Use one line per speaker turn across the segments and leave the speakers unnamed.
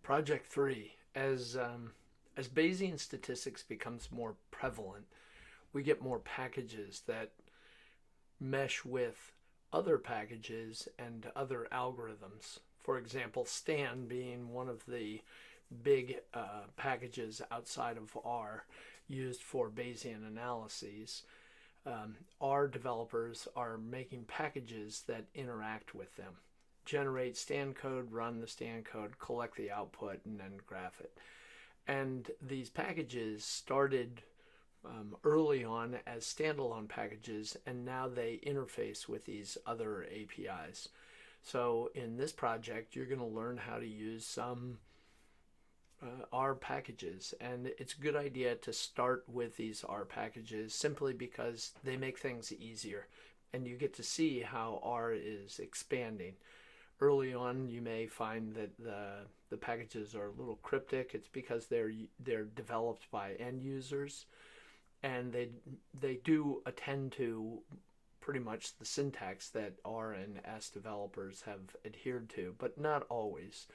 Project 3. As Bayesian statistics becomes more prevalent, we get more packages that mesh with other packages and other algorithms. For example, Stan being one of the big packages outside of R used for Bayesian analyses. R developers are making packages that interact with them, generate Stan code, run the Stan code, collect the output, and then graph it. And these packages started early on as standalone packages, and now they interface with these other APIs. So in this project, you're going to learn how to use some R packages, and it's a good idea to start with these R packages simply because they make things easier, and you get to see how R is expanding. Early on, you may find that the packages are a little cryptic. It's because they're developed by end users, and they do attend to pretty much the syntax that R and S developers have adhered to, but not always.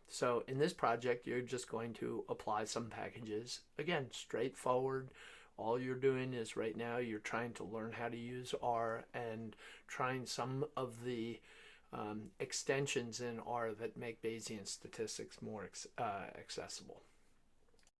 So in this project, you're just going to apply some packages. Again, straightforward. All you're doing is right now you're trying to learn how to use R and trying some of the extensions in R that make Bayesian statistics more accessible.